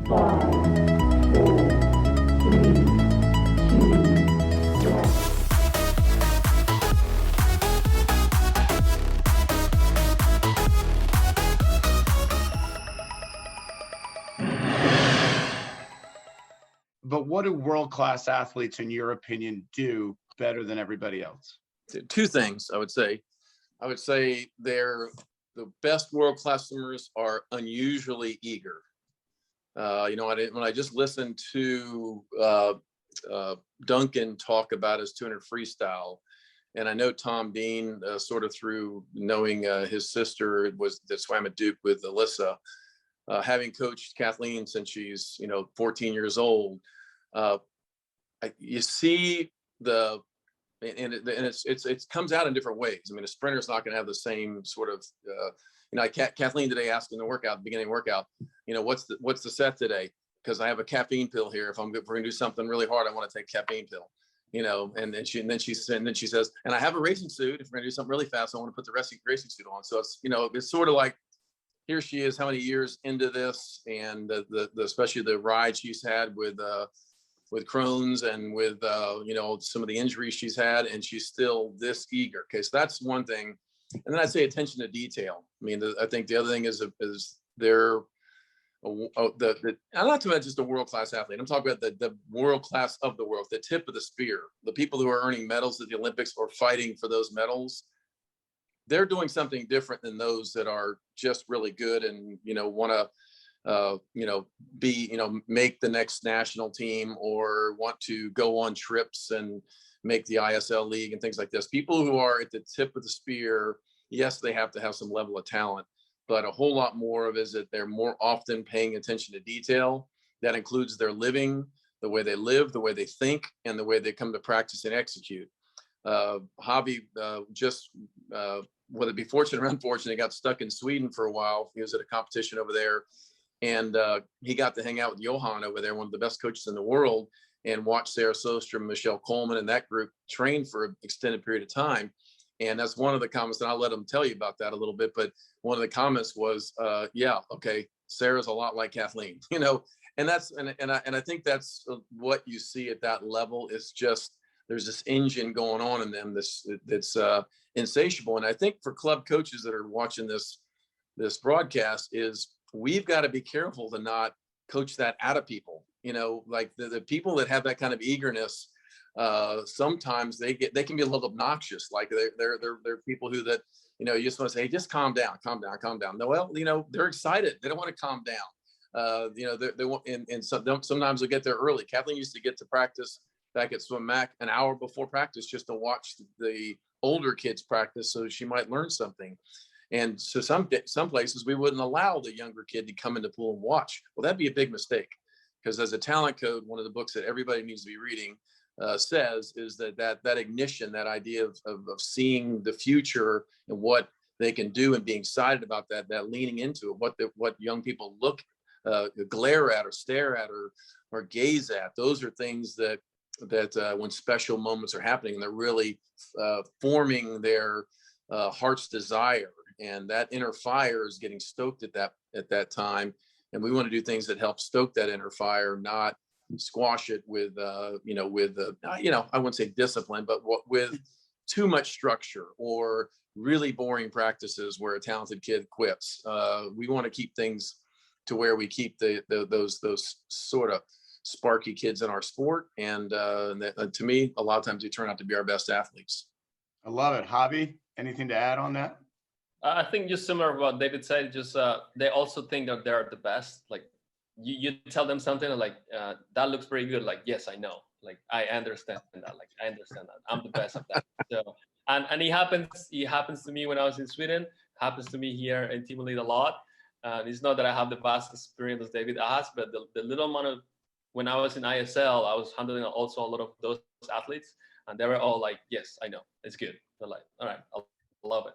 5, 4, 3, 2, 1. But what do world-class athletes, in your opinion, do better than everybody else? Two things I would say. I would say the best world-class swimmers are unusually eager. When I just listened to Duncan talk about his 200 freestyle, and I know Tom Dean sort of through knowing his sister that swam at Duke with Alyssa, having coached Kathleen since she's 14 years old. You see it comes out in different ways. I mean, a sprinter's not going to have the same sort of Kathleen today asked in the beginning workout, what's the set today? Because I have a caffeine pill here. If we're going to do something really hard, I want to take caffeine pill. And then she says, and I have a racing suit. If we're going to do something really fast, I want to put the racing suit on. So it's sort of like, here she is, how many years into this, and especially the ride she's had with Crohn's and with some of the injuries she's had, and she's still this eager. Okay, so that's one thing. And then I'd say attention to detail. I mean, I think the other thing is they're I'm not talking about just a world-class athlete. I'm talking about the world class of the world, the tip of the spear, the people who are earning medals at the Olympics or fighting for those medals. They're doing something different than those that are just really good and want to make the next national team or want to go on trips and make the ISL league and things like this. People who are at the tip of the spear, yes, they have to have some level of talent, but a whole lot more of it is that they're more often paying attention to detail. That includes their living, the way they live, the way they think, and the way they come to practice and execute. Javi whether it be fortunate or unfortunate, got stuck in Sweden for a while. He was at a competition over there, and he got to hang out with Johan over there, one of the best coaches in the world, and watch Sarah Sostrom, Michelle Coleman, and that group train for an extended period of time. And that's one of the comments, and I'll let him tell you about that a little bit. But one of the comments was, Sarah's a lot like Kathleen, and that's and I think that's what you see at that level. Is just there's this engine going on in them that's insatiable. And I think for club coaches that are watching this broadcast, is we've got to be careful to not coach that out of people. Like the people that have that kind of eagerness, sometimes they can be a little obnoxious. Like they're people who you just want to say, hey, just calm down. No, well, they're excited. They don't want to calm down. They want, and sometimes they'll get there early. Kathleen used to get to practice back at Swim Mac an hour before practice just to watch the older kids practice so she might learn something. And so some places we wouldn't allow the younger kid to come in the pool and watch. Well, that'd be a big mistake, because as a talent code, one of the books that everybody needs to be reading says is that ignition, that idea of seeing the future and what they can do and being excited about that leaning into it, what young people glare at or stare at or gaze at. Those are things that when special moments are happening, and they're really forming their heart's desire, and that inner fire is getting stoked at that time. And we want to do things that help stoke that inner fire, not squash it with I wouldn't say discipline, but with too much structure or really boring practices where a talented kid quits. We want to keep things to where we keep those sort of sparky kids in our sport, and to me, a lot of times they turn out to be our best athletes. I love it. Javi, anything to add on that? I think just similar to what David said. Just they also think that they're the best. Like you tell them something like that looks pretty good. Like, yes, I know. Like I understand that. Like I understand that. I'm the best at that. So and it happens to me when I was in Sweden. Happens to me here in Team Elite a lot. It's not that I have the vast experience as David has, but the little amount of when I was in ISL, I was handling also a lot of those athletes, and they were all like, "Yes, I know, it's good." They're like, "All right, I love it."